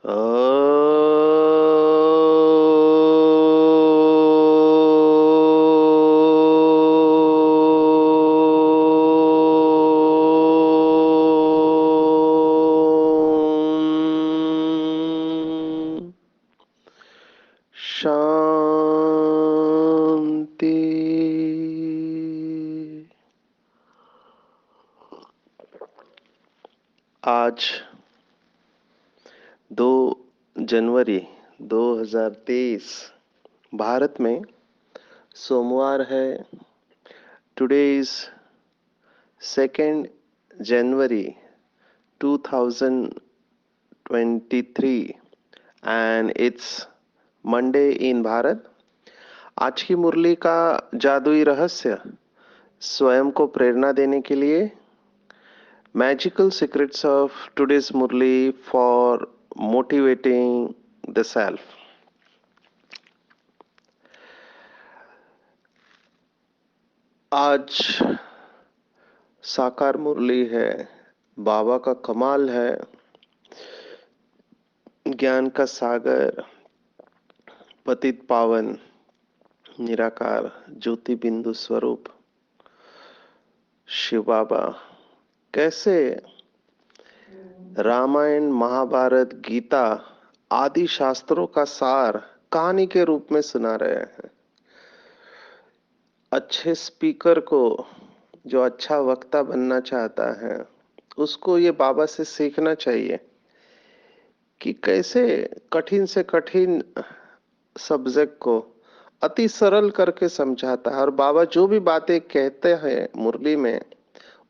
शांति। आज 2 जनवरी 2023 भारत में सोमवार है। Today is 2nd January 2023 and it's Monday in Bharat. आज की मुरली का जादुई रहस्य स्वयं को प्रेरणा देने के लिए magical secrets of today's Murli for motivating the self. आज साकार मुरली है। बाबा का कमाल है। ज्ञान का सागर, पतित पावन, निराकार ज्योति बिंदु स्वरूप शिव बाबा कैसे रामायण, महाभारत, गीता आदि शास्त्रों का सार कहानी के रूप में सुना रहे हैं। अच्छे स्पीकर को, जो अच्छा वक्ता बनना चाहता है, उसको ये बाबा से सीखना चाहिए कि कैसे कठिन से कठिन सब्जेक्ट को अति सरल करके समझाता है। और बाबा जो भी बातें कहते हैं मुरली में,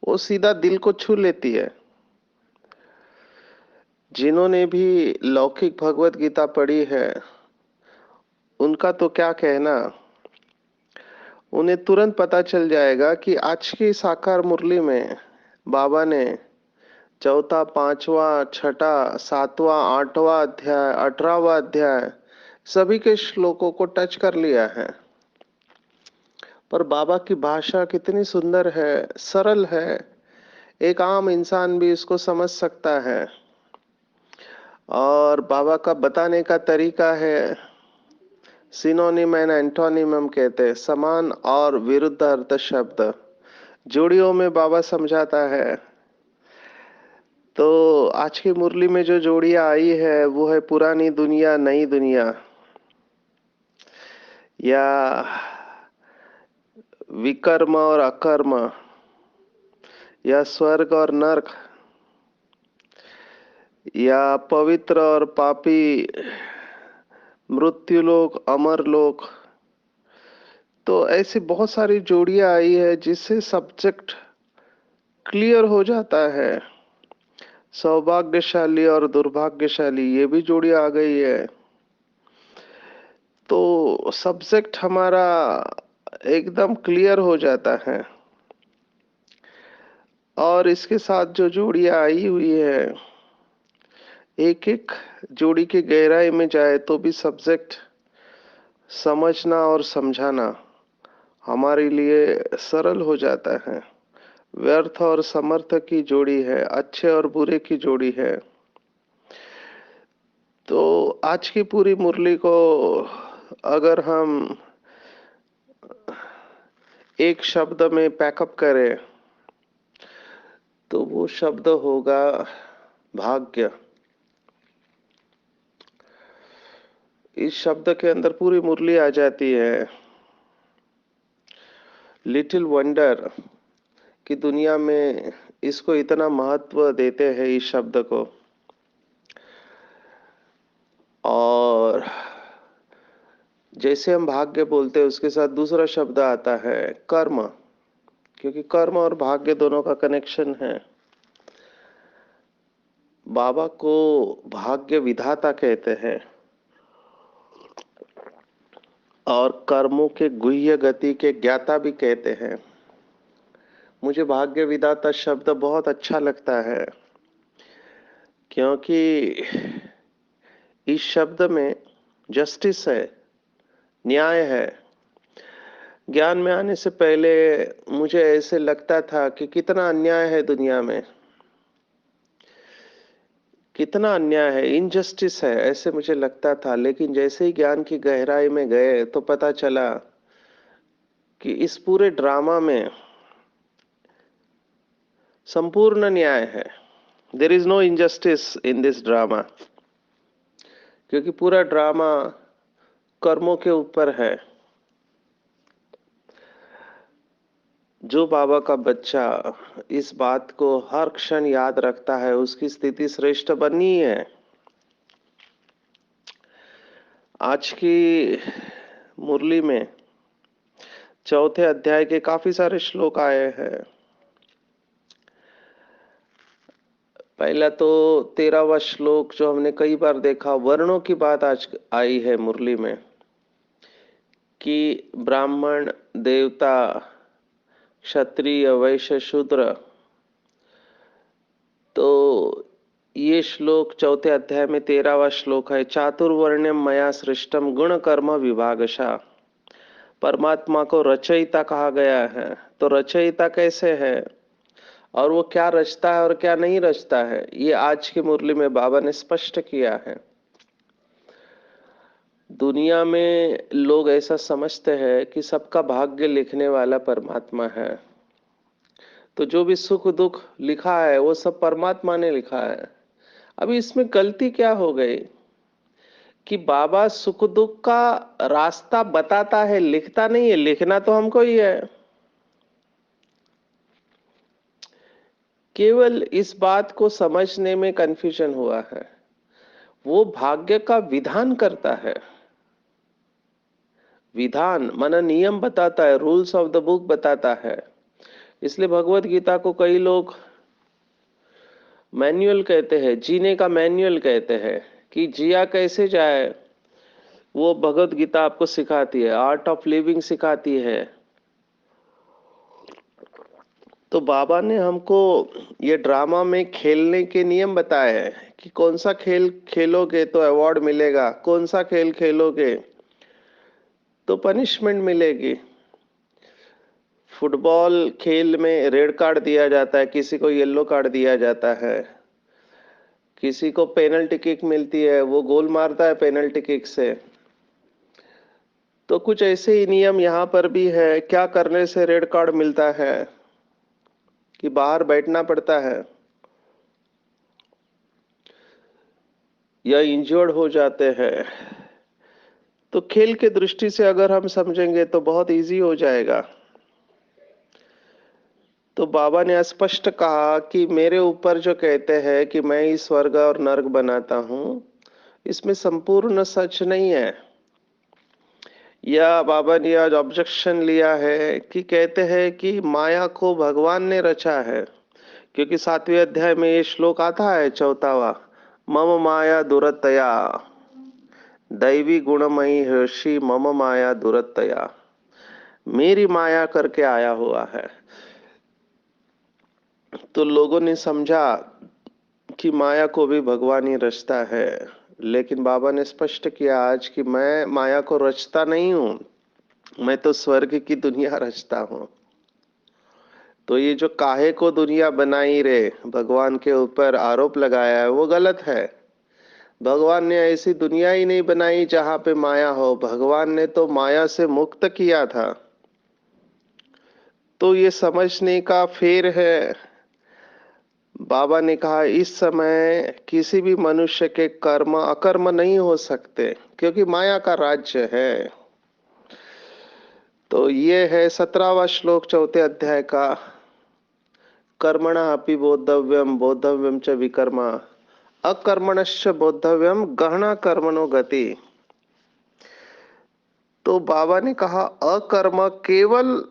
वो सीधा दिल को छू लेती है। जिन्होंने भी लौकिक भगवत गीता पढ़ी है, उनका तो क्या कहना, उन्हें तुरंत पता चल जाएगा कि आज की साकार मुरली में बाबा ने चौथा, पांचवा, छठा, सातवां, आठवां अध्याय, 18वां अध्याय सभी के श्लोकों को टच कर लिया है। पर बाबा की भाषा कितनी सुंदर है, सरल है, एक आम इंसान भी इसको समझ सकता है। और बाबा का बताने का तरीका है सिनोनिम एंड एंटोनिम, हम कहते हैं समान और विरुद्ध अर्थ शब्द जोड़ियों में बाबा समझाता है। तो आज की मुरली में जो जोड़ियां आई है वो है पुरानी दुनिया, नई दुनिया, या विकर्म और अकर्म, या स्वर्ग और नरक, या पवित्र और पापी, मृत्युलोक, अमरलोक। तो ऐसी बहुत सारी जोड़ियां आई है जिससे सब्जेक्ट क्लियर हो जाता है। सौभाग्यशाली और दुर्भाग्यशाली, ये भी जोड़ी आ गई है। तो सब्जेक्ट हमारा एकदम क्लियर हो जाता है। और इसके साथ जो जोड़ियां आई हुई है, एक एक जोड़ी की गहराई में जाए तो भी सब्जेक्ट समझना और समझाना हमारे लिए सरल हो जाता है। व्यर्थ और समर्थ की जोड़ी है, अच्छे और बुरे की जोड़ी है। तो आज की पूरी मुरली को अगर हम एक शब्द में पैकअप करें तो वो शब्द होगा भाग्य। इस शब्द के अंदर पूरी मुरली आ जाती है। लिटिल वंडर कि दुनिया में इसको इतना महत्व देते हैं इस शब्द को। और जैसे हम भाग्य बोलते हैं, उसके साथ दूसरा शब्द आता है कर्म, क्योंकि कर्म और भाग्य दोनों का कनेक्शन है। बाबा को भाग्य विधाता कहते हैं और कर्मों के गुह्य गति के ज्ञाता भी कहते हैं। मुझे भाग्य विधाता शब्द बहुत अच्छा लगता है, क्योंकि इस शब्द में जस्टिस है, न्याय है। ज्ञान में आने से पहले मुझे ऐसे लगता था कि कितना अन्याय है दुनिया में, कितना अन्याय है, इनजस्टिस है, ऐसे मुझे लगता था। लेकिन जैसे ही ज्ञान की गहराई में गए तो पता चला कि इस पूरे ड्रामा में संपूर्ण न्याय है। There is no injustice in this drama, क्योंकि पूरा ड्रामा कर्मों के ऊपर है। जो बाबा का बच्चा इस बात को हर क्षण याद रखता है, उसकी स्थिति श्रेष्ठ बननी है। आज की मुरली में चौथे अध्याय के काफी सारे श्लोक आए हैं। पहला तो 13वां श्लोक जो हमने कई बार देखा, वर्णों की बात आज आई है मुरली में कि ब्राह्मण, देवता, क्षत्रिय, वैश्य, शूद्र। तो ये श्लोक चौथे अध्याय में 13वां श्लोक है। चातुर्वर्ण्यम मया सृष्टम गुण कर्म विभागशः। परमात्मा को रचयिता कहा गया है। तो रचयिता कैसे है और वो क्या रचता है और क्या नहीं रचता है, ये आज की मुरली में बाबा ने स्पष्ट किया है। दुनिया में लोग ऐसा समझते हैं कि सबका भाग्य लिखने वाला परमात्मा है। तो जो भी सुख दुख लिखा है वो सब परमात्मा ने लिखा है। अभी इसमें गलती क्या हो गई कि बाबा सुख दुख का रास्ता बताता है, लिखता नहीं है। लिखना तो हमको ही है। केवल इस बात को समझने में कंफ्यूजन हुआ है। वो भाग्य का विधान करता है। विधान माना नियम बताता है, रूल्स ऑफ द बुक बताता है। इसलिए भगवत गीता को कई लोग मैनुअल कहते हैं, जीने का मैनुअल कहते हैं कि जिया कैसे जाए वो भगवत गीता आपको सिखाती है, आर्ट ऑफ लिविंग सिखाती है। तो बाबा ने हमको ये ड्रामा में खेलने के नियम बताए हैं कि कौन सा खेल खेलोगे तो अवार्ड मिलेगा, कौन सा खेल खेलोगे तो पनिशमेंट मिलेगी। फुटबॉल खेल में रेड कार्ड दिया जाता है, किसी को येलो कार्ड दिया जाता है, किसी को पेनल्टी किक मिलती है, वो गोल मारता है पेनल्टी किक से। तो कुछ ऐसे ही नियम यहाँ पर भी है। क्या करने से रेड कार्ड मिलता है कि बाहर बैठना पड़ता है या इंजर्ड हो जाते हैं। तो खेल के दृष्टि से अगर हम समझेंगे तो बहुत इजी हो जाएगा। तो बाबा ने स्पष्ट कहा कि मेरे ऊपर जो कहते हैं कि मैं ही स्वर्ग और नर्क बनाता हूं, इसमें संपूर्ण सच नहीं है। या बाबा ने आज ऑब्जेक्शन लिया है कि कहते हैं कि माया को भगवान ने रचा है, क्योंकि 7वें अध्याय में ये श्लोक आता है, चौथावा, मम माया दुरतया दैवी गुणमयी हर्षि मम माया दुरतया। मेरी माया करके आया हुआ है। तो लोगों ने समझा कि माया को भी भगवान ही रचता है। लेकिन बाबा ने स्पष्ट किया आज कि मैं माया को रचता नहीं हूं, मैं तो स्वर्ग की दुनिया रचता हूं। तो ये जो काहे को दुनिया बनाई रे भगवान के ऊपर आरोप लगाया है, वो गलत है। भगवान ने ऐसी दुनिया ही नहीं बनाई जहां पे माया हो। भगवान ने तो माया से मुक्त किया था। तो ये समझने का फेर है। बाबा ने कहा इस समय किसी भी मनुष्य के कर्म अकर्म नहीं हो सकते, क्योंकि माया का राज्य है। तो ये है 17वां श्लोक चौथे अध्याय का। कर्मणः अपि बोद्धव्यम बोद्धव्यम च विकर्मा अकर्मणश्च बोद्धव्यम गहना कर्मणो गति। तो बाबा ने कहा अकर्म केवल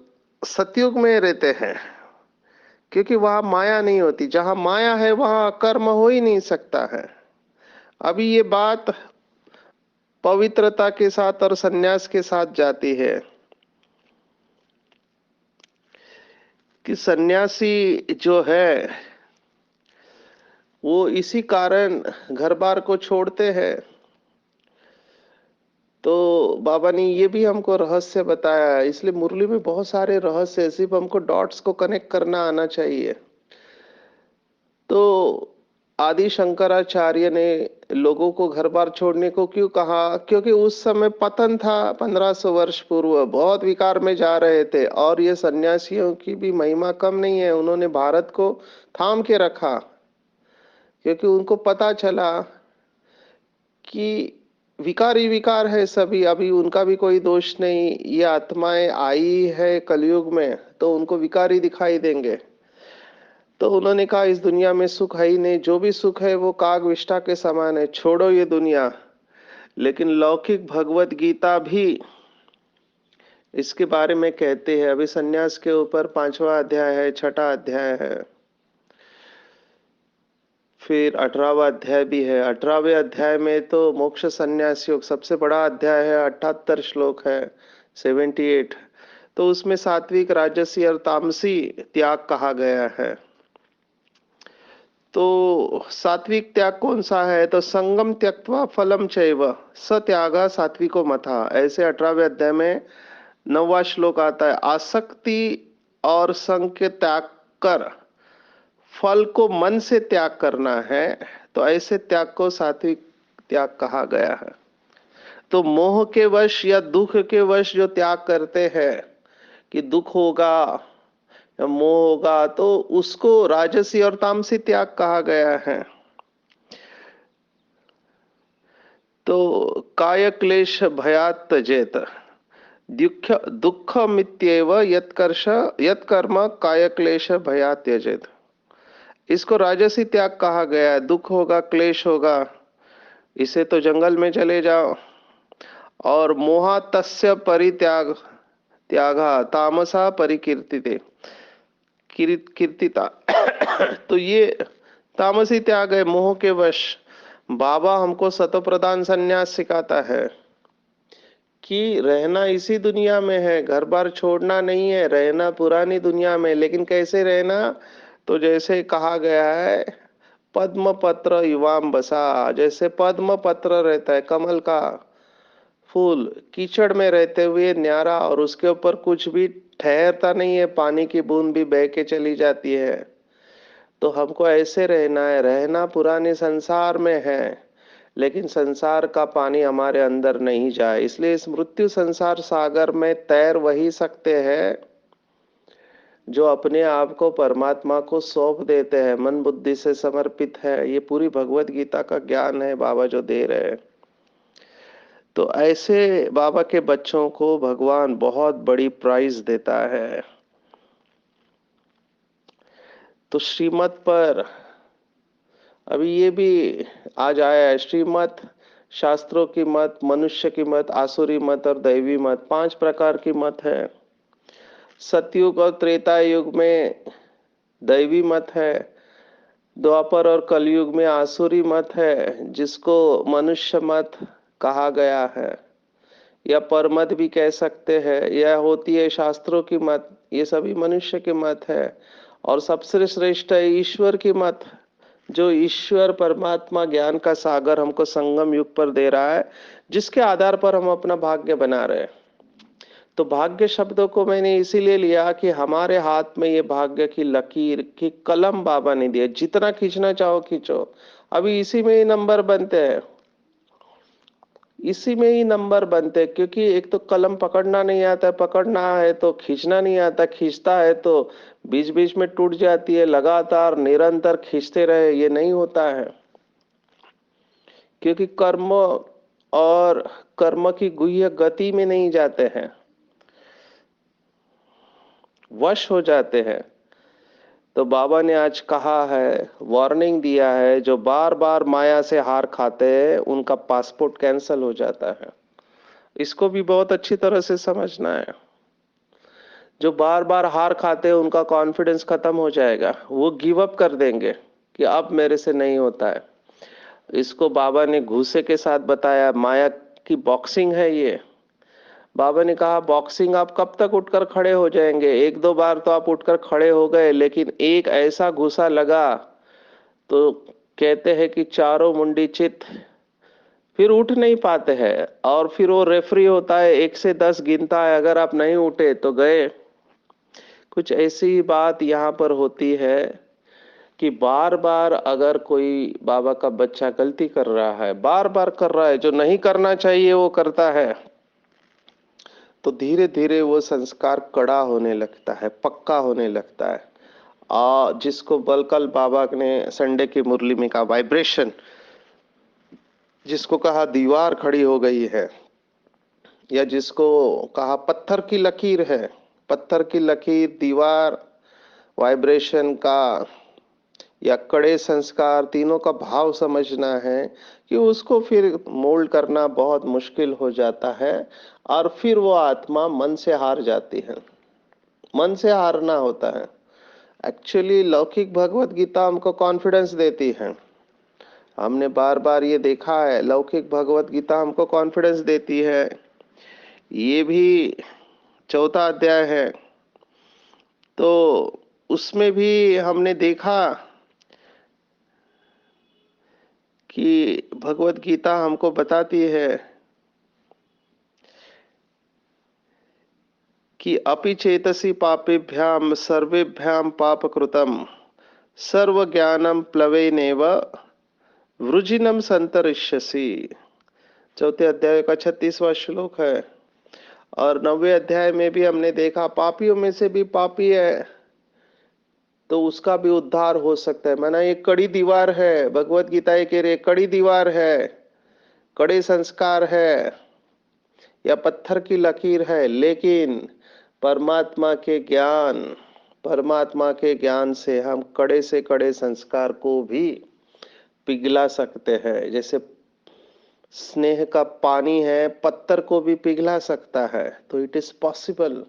सतयुग में रहते हैं, क्योंकि वहां माया नहीं होती। जहां माया है वहां कर्म हो ही नहीं सकता है। अभी ये बात पवित्रता के साथ और सन्यास के साथ जाती है कि सन्यासी जो है वो इसी कारण घर बार को छोड़ते हैं। तो बाबा ने ये भी हमको रहस्य बताया है। इसलिए मुरली में बहुत सारे रहस्य है, सिर्फ हमको डॉट्स को कनेक्ट करना आना चाहिए। तो आदि शंकराचार्य ने लोगों को घर बार छोड़ने को क्यों कहा? क्योंकि उस समय पतन था, 1500 वर्ष पूर्व बहुत विकार में जा रहे थे। और ये सन्यासियों की भी महिमा कम नहीं है, उन्होंने भारत को थाम के रखा, क्योंकि उनको पता चला कि विकार ही विकार है सभी, अभी उनका भी कोई दोष नहीं। ये आत्माएं आई है कलयुग में तो उनको विकार ही दिखाई देंगे। तो उन्होंने कहा इस दुनिया में सुख है ही नहीं, जो भी सुख है वो काग विष्ठा के समान है, छोड़ो ये दुनिया। लेकिन लौकिक भगवत गीता भी इसके बारे में कहते हैं। अभी सन्यास के ऊपर 5वां अध्याय है, 6ठा अध्याय है, फिर 18वां अध्याय भी है। 18वें अध्याय में तो मोक्ष संन्यास योग सबसे बड़ा अध्याय है, 78 श्लोक है, 78। तो उसमें सात्विक, राजसी और तामसी त्याग कहा गया है। तो सात्विक त्याग कौन सा है? तो संगम त्यक्त्वा फलम चैव स त्यागा सात्विको मथा, ऐसे 18वें अध्याय में 9वां श्लोक आता है। आसक्ति और संग के त्याग कर फल को मन से त्याग करना है, तो ऐसे त्याग को सात्विक त्याग कहा गया है। तो मोह के वश या दुख के वश जो त्याग करते हैं कि दुख होगा या मोह होगा, तो उसको राजसी और तामसी त्याग कहा गया है। तो काय क्लेश भयात् त्यजेत, दुख दुःखमित्येव यत्कर्ष यत्कर्म काय क्लेश भयात् त्यजेत, इसको राजसी त्याग कहा गया है। दुख होगा, क्लेश होगा, इसे तो जंगल में चले जाओ। और मोहा तस्य परित्याग त्यागा तामसा परिकीर्तिते कीर्तिता तो ये तामसी त्याग है, मोह के वश। बाबा हमको सतोप्रधान संन्यास सिखाता है कि रहना इसी दुनिया में है, घर बार छोड़ना नहीं है, रहना पुरानी दुनिया में। लेकिन कैसे रहना? तो जैसे कहा गया है, पद्म पत्र युवाम बसा, जैसे पद्म पत्र रहता है, कमल का फूल, कीचड़ में रहते हुए न्यारा, और उसके ऊपर कुछ भी ठहरता नहीं है, पानी की बूंद भी बह के चली जाती है। तो हमको ऐसे रहना है, रहना पुराने संसार में है, लेकिन संसार का पानी हमारे अंदर नहीं जाए। इसलिए इस मृत्यु संसार सागर में तैर वही सकते हैं जो अपने आप को परमात्मा को सौंप देते हैं, मन बुद्धि से समर्पित है। ये पूरी भगवत गीता का ज्ञान है बाबा जो दे रहे हैं। तो ऐसे बाबा के बच्चों को भगवान बहुत बड़ी प्राइज देता है। तो श्रीमत पर अभी ये भी आज आया है, श्रीमत, शास्त्रों की मत, मनुष्य की मत, आसुरी मत और दैवी मत, 5 प्रकार की मत है। सतयुग और त्रेता युग में दैवी मत है, द्वापर और कलयुग में आसुरी मत है, जिसको मनुष्य मत कहा गया है, या परमत भी कह सकते हैं। यह होती है शास्त्रों की मत, ये सभी मनुष्य के मत है। और सबसे श्रेष्ठ है ईश्वर की मत, जो ईश्वर परमात्मा ज्ञान का सागर हमको संगम युग पर दे रहा है, जिसके आधार पर हम अपना भाग्य बना रहे हैं। तो भाग्य शब्दों को मैंने इसीलिए लिया कि हमारे हाथ में ये भाग्य की लकीर की कलम बाबा ने दी है, जितना खींचना चाहो खींचो। अभी इसी में ही नंबर बनते हैं, इसी में ही नंबर बनते हैं, क्योंकि एक तो कलम पकड़ना नहीं आता है, पकड़ना है तो खींचना नहीं आता, खींचता है तो बीच बीच में टूट जाती है। लगातार निरंतर खींचते रहे, ये नहीं होता है, क्योंकि कर्म और कर्म की गुह्य गति में नहीं जाते हैं, वश हो जाते हैं। तो बाबा ने आज कहा है, वार्निंग दिया है, जो बार बार माया से हार खाते हैं उनका पासपोर्ट कैंसिल हो जाता है। इसको भी बहुत अच्छी तरह से समझना है। जो बार बार हार खाते हैं उनका कॉन्फिडेंस खत्म हो जाएगा, वो गिव अप कर देंगे कि अब मेरे से नहीं होता है। इसको बाबा ने घूसे के साथ बताया, माया की बॉक्सिंग है ये। बाबा ने कहा बॉक्सिंग आप कब तक उठकर खड़े हो जाएंगे? 1-2 बार तो आप उठकर खड़े हो गए, लेकिन एक ऐसा घुसा लगा तो कहते हैं कि चारों मुंडी चित, फिर उठ नहीं पाते हैं। और फिर वो रेफरी होता है, 1 से 10 गिनता है, अगर आप नहीं उठे तो गए। कुछ ऐसी बात यहाँ पर होती है कि बार बार अगर कोई बाबा का बच्चा गलती कर रहा है, बार बार कर रहा है, जो नहीं करना चाहिए वो करता है, तो धीरे धीरे वो संस्कार कड़ा होने लगता है, पक्का होने लगता है। जिसको कल बाबा ने संडे की मुरली में कहा वाइब्रेशन, जिसको कहा दीवार खड़ी हो गई है, या जिसको कहा पत्थर की लकीर है। पत्थर की लकीर, दीवार, वाइब्रेशन का या कड़े संस्कार, तीनों का भाव समझना है कि उसको फिर मोल्ड करना बहुत मुश्किल हो जाता है। और फिर वो आत्मा मन से हार जाती है। मन से हारना होता है। एक्चुअली लौकिक भगवत गीता हमको कॉन्फिडेंस देती है। हमने बार बार ये देखा है, लौकिक भगवत गीता हमको कॉन्फिडेंस देती है। ये भी चौथा अध्याय है, तो उसमें भी हमने देखा कि भगवत गीता हमको बताती है कि अपि चेतसि पापेभ्याम सर्वेभ्याम पापकृतम सर्व ज्ञानम प्लवेनेव वृजिनम संतरिष्यसि। चौथे अध्याय का 36वां श्लोक है। और 9वें अध्याय में भी हमने देखा पापियों में से भी पापी है तो उसका भी उद्धार हो सकता है। माना ये कड़ी दीवार है, भगवत गीता ये कह रही कड़ी दीवार है, कड़े संस्कार है या पत्थर की लकीर है, लेकिन परमात्मा के ज्ञान, परमात्मा के ज्ञान से हम कड़े से कड़े संस्कार को भी पिघला सकते हैं। जैसे स्नेह का पानी है, पत्थर को भी पिघला सकता है, तो इट इज पॉसिबल।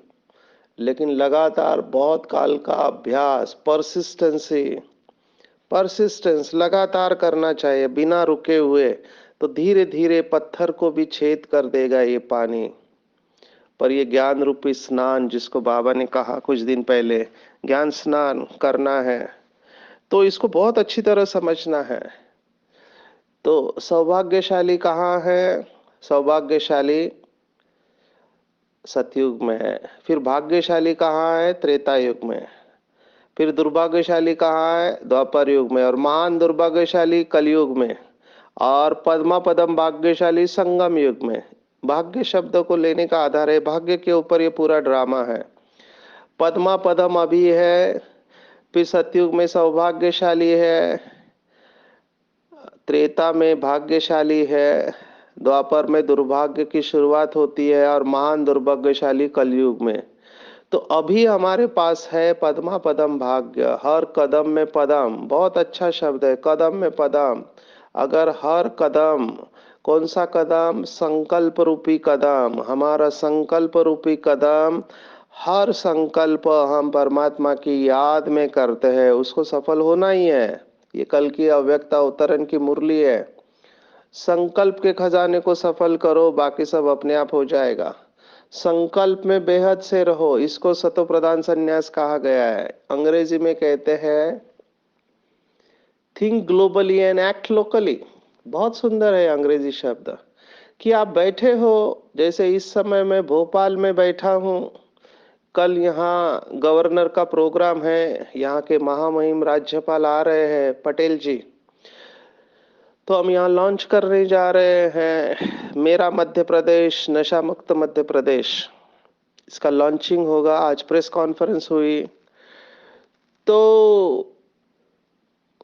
लेकिन लगातार बहुत काल का अभ्यास, परसिस्टेंस लगातार करना चाहिए बिना रुके हुए, तो धीरे धीरे पत्थर को भी छेद कर देगा ये पानी। पर ये ज्ञान रूपी स्नान, जिसको बाबा ने कहा कुछ दिन पहले, ज्ञान स्नान करना है, तो इसको बहुत अच्छी तरह समझना है। तो सौभाग्यशाली कहाँ है? सौभाग्यशाली सतयुग में है। फिर भाग्यशाली कहाँ है? त्रेता युग में। फिर दुर्भाग्यशाली कहाँ है? द्वापर युग में। और महान दुर्भाग्यशाली कलयुग में। और पद्मा पदम भाग्यशाली संगम युग में। भाग्य शब्द को लेने का आधार है, भाग्य के ऊपर ये पूरा ड्रामा है। पद्मा पदम अभी है, फिर सतयुग में सौभाग्यशाली है, त्रेता में भाग्यशाली है, द्वापर में दुर्भाग्य की शुरुआत होती है, और महान दुर्भाग्यशाली कलयुग में। तो अभी हमारे पास है पद्मा पदम भाग्य। हर कदम में पदम, बहुत अच्छा शब्द है, कदम में पदम। अगर हर कदम, कौन सा कदम? संकल्प रूपी कदम। हमारा संकल्प रूपी कदम, हर संकल्प हम परमात्मा की याद में करते हैं, उसको सफल होना ही है। ये कल की अव्यक्त अवतरण की मुरली है। संकल्प के खजाने को सफल करो, बाकी सब अपने आप हो जाएगा। संकल्प में बेहद से रहो, इसको सतो प्रधान संन्यास कहा गया है। अंग्रेजी में कहते हैं think globally and act locally. बहुत सुंदर है अंग्रेजी शब्द। कि आप बैठे हो, जैसे इस समय मैं भोपाल में बैठा हूँ, कल यहाँ गवर्नर का प्रोग्राम है, यहाँ के महामहिम राज्यपाल आ रहे हैं पटेल जी, तो हम यहाँ लॉन्च करने जा रहे हैं मेरा मध्य प्रदेश, नशा मुक्त मध्य प्रदेश। इसका लॉन्चिंग होगा। आज प्रेस कॉन्फ्रेंस हुई, तो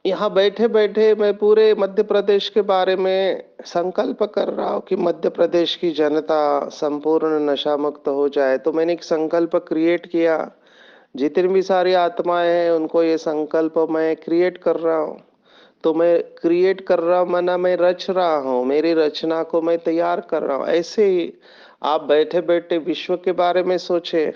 यहाँ बैठे बैठे मैं पूरे मध्य प्रदेश के बारे में संकल्प कर रहा हूँ कि मध्य प्रदेश की जनता संपूर्ण नशा मुक्त हो जाए। तो मैंने एक संकल्प क्रिएट किया। जितनी भी सारी आत्माएं हैं उनको ये संकल्प मैं क्रिएट कर रहा हूँ। तो मैं क्रिएट कर रहा हूँ माना मैं रच रहा हूँ, मेरी रचना को मैं तैयार कर रहा हूँ। ऐसे ही आप बैठे बैठे विश्व के बारे में सोचे।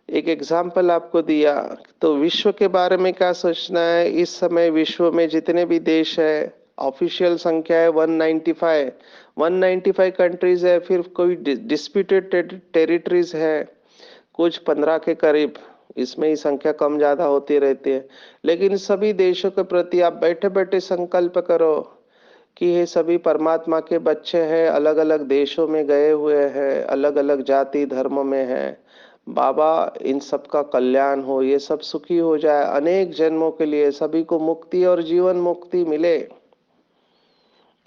एक एग्जाम्पल आपको दिया, तो विश्व के बारे में क्या सोचना है? इस समय विश्व में जितने भी देश है, ऑफिशियल संख्या है 195 कंट्रीज है। फिर कोई डिस्प्यूटेड टेरिटरीज है कुछ 15 के करीब। इसमें ही संख्या कम ज्यादा होती रहती है। लेकिन सभी देशों के प्रति आप बैठे बैठे संकल्प करो कि ये सभी परमात्मा के बच्चे हैं, अलग अलग देशों में गए हुए हैं, अलग अलग जाति धर्म में हैं, बाबा इन सब का कल्याण हो, ये सब सुखी हो जाए, अनेक जन्मों के लिए सभी को मुक्ति और जीवन मुक्ति मिले।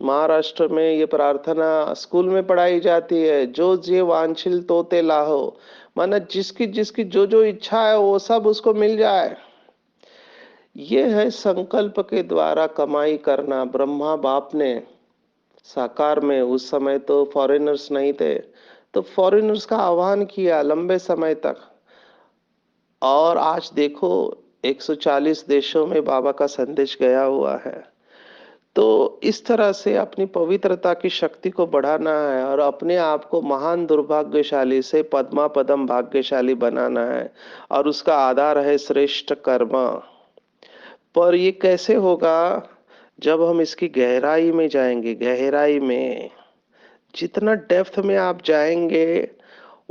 महाराष्ट्र में ये प्रार्थना स्कूल में पढ़ाई जाती है, जो जे वांछिल तो ते लाहो, माना जिसकी जिसकी जो जो इच्छा है वो सब उसको मिल जाए। ये है संकल्प के द्वारा कमाई करना। ब्रह्मा बाप ने साकार में, उस समय तो फॉरेनर्स नहीं थे, तो फॉरेनर्स का आह्वान किया लंबे समय तक, और आज देखो 140 देशों में बाबा का संदेश गया हुआ है। तो इस तरह से अपनी पवित्रता की शक्ति को बढ़ाना है और अपने आप को महान दुर्भाग्यशाली से पद्मा पदम भाग्यशाली बनाना है, और उसका आधार है श्रेष्ठ कर्म। पर ये कैसे होगा? जब हम इसकी गहराई में जाएंगे। गहराई में जितना डेप्थ में आप जाएंगे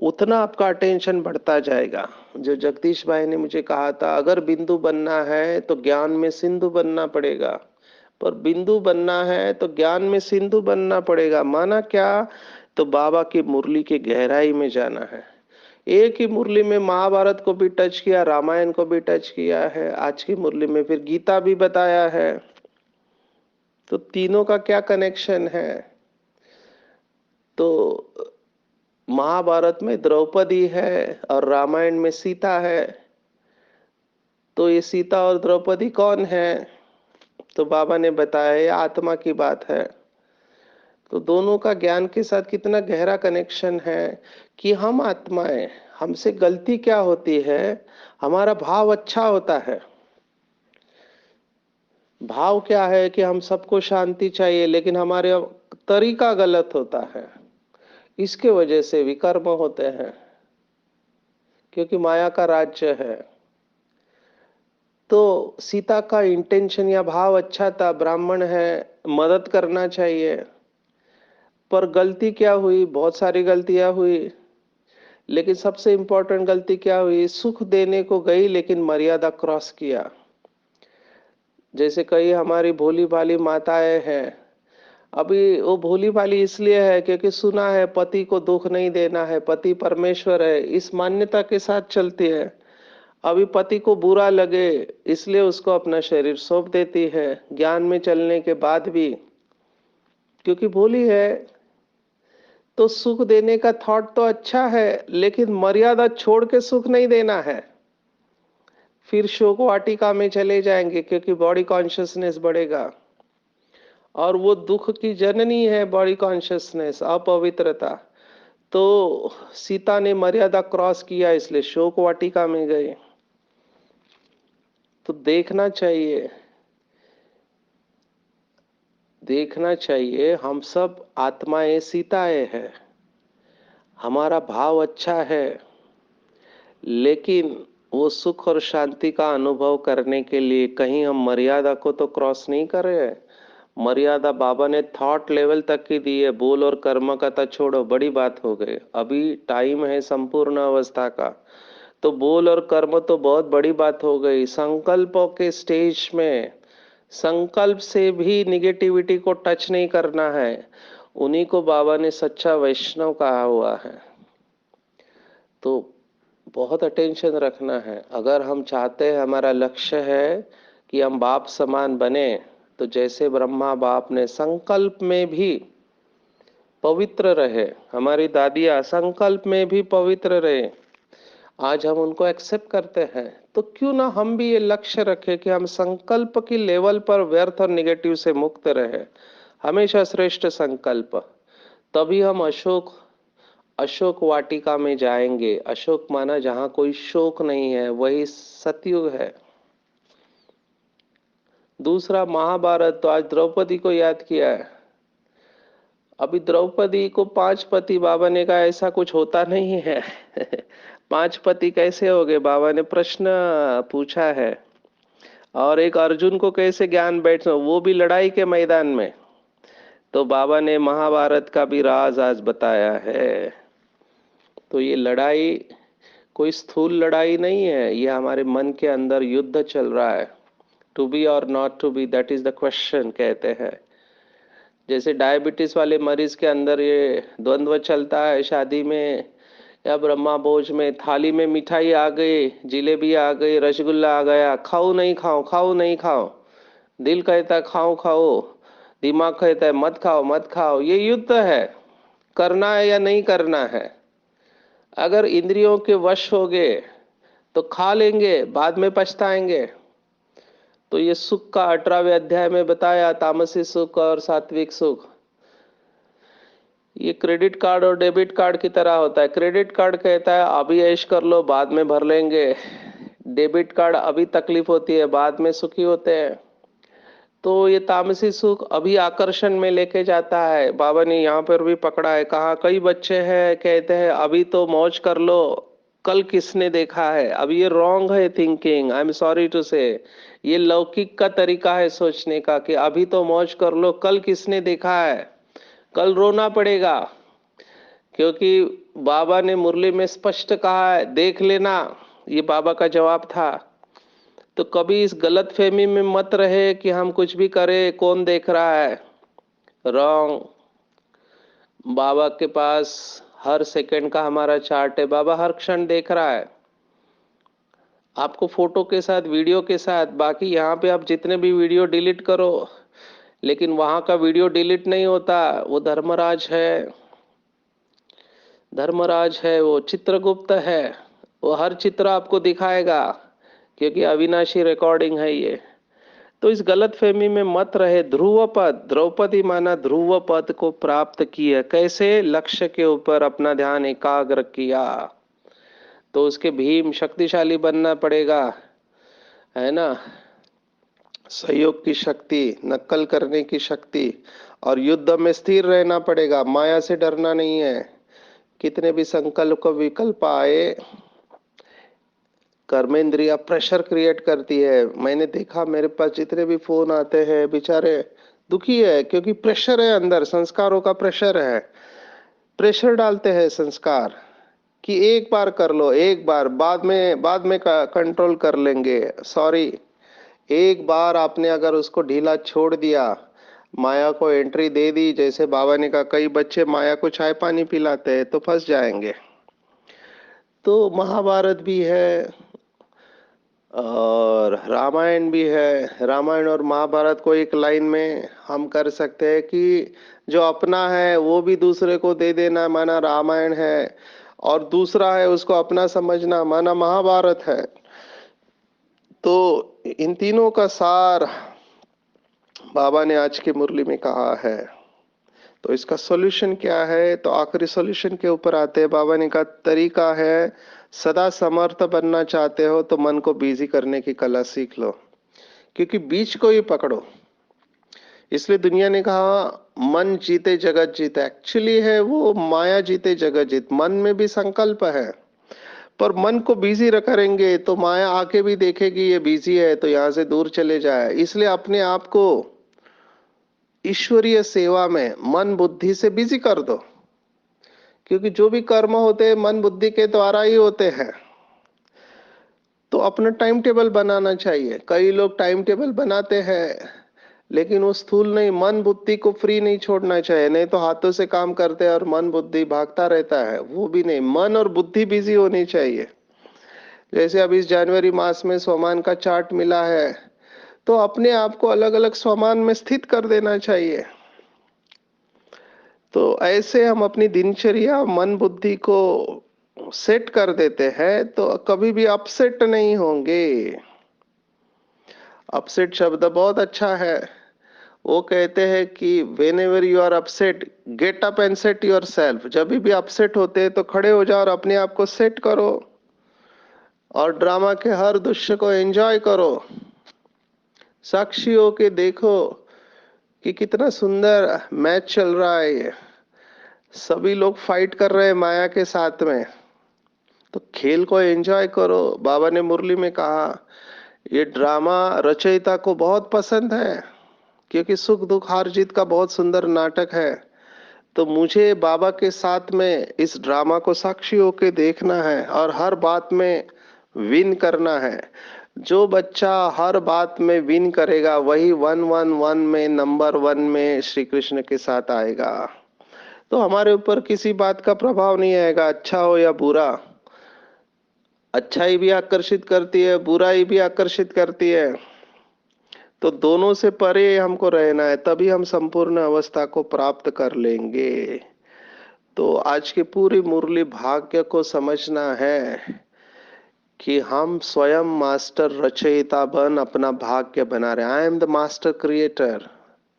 उतना आपका अटेंशन बढ़ता जाएगा। जो जगदीश भाई ने मुझे कहा था, अगर बिंदु बनना है तो ज्ञान में सिंधु बनना पड़ेगा, पर बिंदु बनना है तो ज्ञान में सिंधु बनना पड़ेगा। माना क्या? तो बाबा की मुरली की गहराई में जाना है। एक ही मुरली में महाभारत को भी टच किया, रामायण को भी टच किया है, आज की मुरली में फिर गीता भी बताया है। तो तीनों का क्या कनेक्शन है? तो महाभारत में द्रौपदी है और रामायण में सीता है। तो ये सीता और द्रौपदी कौन है? तो बाबा ने बताया ये आत्मा की बात है। तो दोनों का ज्ञान के साथ कितना गहरा कनेक्शन है कि हम आत्माएं, हमसे गलती क्या होती है? हमारा भाव अच्छा होता है। भाव क्या है कि हम सबको शांति चाहिए, लेकिन हमारे तरीका गलत होता है। इसके वजह से विकर्म होते हैं, क्योंकि माया का राज्य है। तो सीता का इंटेंशन या भाव अच्छा था, ब्राह्मण है, मदद करना चाहिए। पर गलती क्या हुई? बहुत सारी गलतियां हुई, लेकिन सबसे इंपॉर्टेंट गलती क्या हुई? सुख देने को गई लेकिन मर्यादा क्रॉस किया। जैसे कई हमारी भोली भाली माताएं हैं, अभी वो भोली भाली इसलिए है क्योंकि सुना है पति को दुख नहीं देना है, पति परमेश्वर है, इस मान्यता के साथ चलती है। अभी पति को बुरा लगे इसलिए उसको अपना शरीर सौंप देती है, ज्ञान में चलने के बाद भी, क्योंकि भोली है। तो सुख देने का थॉट तो अच्छा है, लेकिन मर्यादा छोड़ के सुख नहीं देना है। फिर शोक वाटिका में चले जाएंगे, क्योंकि बॉडी कॉन्शियसनेस बढ़ेगा, और वो दुख की जननी है बॉडी कॉन्शियसनेस, अपवित्रता। तो सीता ने मर्यादा क्रॉस किया, इसलिए शोक वाटिका में गए। तो देखना चाहिए, देखना चाहिए, हम सब आत्माएं सीताएं हैं। हमारा भाव अच्छा है, लेकिन वो सुख और शांति का अनुभव करने के लिए कहीं हम मर्यादा को तो क्रॉस नहीं कर रहे हैं। मर्यादा बाबा ने थॉट लेवल तक की दी है, बोल और कर्म का तो छोड़ो, बड़ी बात हो गई। अभी टाइम है संपूर्ण अवस्था का, तो बोल और कर्म तो बहुत बड़ी बात हो गई। संकल्पों के स्टेज में संकल्प से भी निगेटिविटी को टच नहीं करना है। उन्हीं को बाबा ने सच्चा वैष्णव कहा हुआ है। तो बहुत अटेंशन रखना है। अगर हम चाहते हैं, हमारा लक्ष्य है कि हम बाप समान बने, तो जैसे ब्रह्मा बाप ने संकल्प में भी पवित्र रहे, हमारी दादियां संकल्प में भी पवित्र रहे, आज हम उनको एक्सेप्ट करते हैं, तो क्यों ना हम भी ये लक्ष्य रखें कि हम संकल्प की लेवल पर व्यर्थ और निगेटिव से मुक्त रहे, हमेशा श्रेष्ठ संकल्प। तभी हम अशोक अशोक वाटिका में जाएंगे। अशोक माना जहां कोई शोक नहीं है, वही सतयुग है। दूसरा महाभारत, तो आज द्रौपदी को याद किया है। अभी द्रौपदी को 5 पति, बाबा ने कहा ऐसा कुछ होता नहीं है। 5 पति कैसे हो गए? बाबा ने प्रश्न पूछा है। और एक अर्जुन को कैसे ज्ञान बैठ, वो भी लड़ाई के मैदान में। तो बाबा ने महाभारत का भी राज आज बताया है। तो ये लड़ाई कोई स्थूल लड़ाई नहीं है, ये हमारे मन के अंदर युद्ध चल रहा है। टू बी और not to be, that is the question, कहते हैं। जैसे डायबिटीज वाले मरीज के अंदर ये द्वंद्व चलता है शादी में, या ब्रह्मा भोज में थाली में मिठाई आ गई, जिलेबी आ गई, रसगुल्ला आ गया, खाओ नहीं खाओ, खाओ नहीं खाओ, दिल कहता है खाओ खाओ, दिमाग कहता है मत खाओ मत खाओ। ये युद्ध है, करना है या नहीं करना है। अगर इंद्रियों के वश हो गए तो खा लेंगे, बाद में पछताएंगे। तो ये सुख का 18वें अध्याय में बताया, तामसी सुख और सात्विक सुख। ये क्रेडिट कार्ड और डेबिट कार्ड की तरह होता है। क्रेडिट कार्ड कहता है अभी ऐश कर लो, बाद में भर लेंगे। डेबिट कार्ड अभी तकलीफ होती है, बाद में सुखी होते हैं। तो ये तामसी सुख अभी आकर्षण में लेके जाता है। बाबा ने यहाँ पर भी पकड़ा है, कहा कई बच्चे हैं कहते हैं अभी तो मौज कर लो, कल किसने देखा है। अब ये रॉन्ग है thinking, I am sorry to say. ये लौकिक का तरीका है सोचने का कि अभी तो मौज कर लो, कल किसने देखा है, कल रोना पड़ेगा। क्योंकि बाबा ने मुरली में स्पष्ट कहा है देख लेना, ये बाबा का जवाब था। तो कभी इस गलत फहमी में मत रहे कि हम कुछ भी करें कौन देख रहा है। रॉन्ग। बाबा के पास हर सेकंड का हमारा चार्ट है, बाबा हर क्षण देख रहा है आपको, फोटो के साथ, वीडियो के साथ। बाकी यहाँ पे आप जितने भी वीडियो डिलीट करो, लेकिन वहां का वीडियो डिलीट नहीं होता। वो धर्मराज है, धर्मराज है, वो चित्रगुप्त है, वो हर चित्र आपको दिखाएगा, क्योंकि अविनाशी रिकॉर्डिंग है ये। तो इस गलत फहमी में मत रहे। ध्रुव पद, द्रौपदी माना ध्रुव पद को प्राप्त किया, कैसे? लक्ष्य के ऊपर अपना ध्यान एकाग्र किया। तो उसके भीम शक्तिशाली बनना पड़ेगा, है ना। सहयोग की शक्ति, नकल करने की शक्ति, और युद्ध में स्थिर रहना पड़ेगा। माया से डरना नहीं है। कितने भी संकल्प विकल्प आए, कर्मेंद्रिया प्रेशर क्रिएट करती है। मैंने देखा मेरे पास जितने भी फोन आते हैं बेचारे दुखी है, क्योंकि प्रेशर है अंदर, संस्कारों का प्रेशर है। प्रेशर डालते हैं संस्कार कि एक बार कर लो, एक बार, बाद में कंट्रोल कर लेंगे। सॉरी, एक बार आपने अगर उसको ढीला छोड़ दिया, माया को एंट्री दे दी, जैसे बाबा ने कहा कई बच्चे माया को चाय पानी पिलाते हैं तो फंस जाएंगे। तो महाभारत भी है और रामायण भी है। रामायण और महाभारत को एक लाइन में हम कर सकते हैं कि जो अपना है वो भी दूसरे को दे देना माना रामायण है, और दूसरा है उसको अपना समझना माना महाभारत है। तो इन तीनों का सार बाबा ने आज की मुरली में कहा है। तो इसका सॉल्यूशन क्या है? तो आखिरी सॉल्यूशन के ऊपर आते हैं। बाबा ने कहा तरीका है, सदा समर्थ बनना चाहते हो तो मन को बिजी करने की कला सीख लो, क्योंकि बीच को ही पकड़ो। इसलिए दुनिया ने कहा मन जीते जगत जीते, एक्चुअली है वो माया जीते जगत जीत। मन में भी संकल्प है, पर मन को बिजी करेंगे तो माया आके भी देखेगी ये बिजी है तो यहाँ से दूर चले जाए। इसलिए अपने आप को ईश्वरीय सेवा में मन बुद्धि से बिजी कर दो, क्योंकि जो भी कर्म होते हैं मन बुद्धि के द्वारा ही होते हैं। तो अपना टाइम टेबल बनाना चाहिए। कई लोग टाइम टेबल बनाते हैं, लेकिन वो स्थूल नहीं, मन बुद्धि को फ्री नहीं छोड़ना चाहिए। नहीं तो हाथों से काम करते हैं और मन बुद्धि भागता रहता है, वो भी नहीं। मन और बुद्धि बिजी होनी चाहिए। जैसे अब इस जनवरी मास में स्वमान का चार्ट मिला है, तो अपने आप को अलग अलग स्वमान में स्थित कर देना चाहिए। तो ऐसे हम अपनी दिनचर्या मन बुद्धि को सेट कर देते हैं तो कभी भी अपसेट नहीं होंगे। अपसेट शब्द बहुत अच्छा है। वो कहते हैं कि whenever you are upset get up and set yourself. जब भी अपसेट होते हैं तो खड़े हो जाओ और अपने आप को सेट करो, और ड्रामा के हर दृश्य को एंजॉय करो। साक्षी हो के देखो कि कितना सुंदर मैच चल रहा है। ये सभी लोग फाइट कर रहे हैं माया के साथ में, तो खेल को एंजॉय करो। बाबा ने मुरली में कहा ये ड्रामा रचयिता को बहुत पसंद है, क्योंकि सुख दुख हार जीत का बहुत सुंदर नाटक है। तो मुझे बाबा के साथ में इस ड्रामा को साक्षी होके देखना है और हर बात में विन करना है। जो बच्चा हर बात में विन करेगा वही 111 में नंबर 1 में श्री कृष्ण के साथ आएगा। तो हमारे ऊपर किसी बात का प्रभाव नहीं आएगा, अच्छा हो या बुरा। अच्छाई भी आकर्षित करती है, बुराई भी आकर्षित करती है। तो दोनों से परे हमको रहना है, तभी हम संपूर्ण अवस्था को प्राप्त कर लेंगे। तो आज की पूरी मुरली भाग्य को समझना है कि हम स्वयं मास्टर रचयिता बन अपना भाग्य बना रहे। I am the master creator.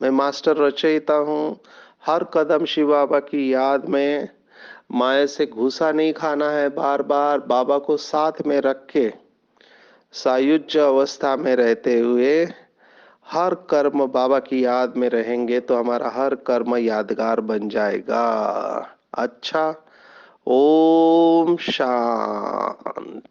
मैं मास्टर रचयिता हूँ। हर कदम शिव बाबा की याद में माया से घूसा नहीं खाना है, बार बार बाबा को साथ में रख के सायुज्य अवस्था में रहते हुए हर कर्म बाबा की याद में रहेंगे तो हमारा हर कर्म यादगार बन जाएगा। अच्छा, ओम शांति।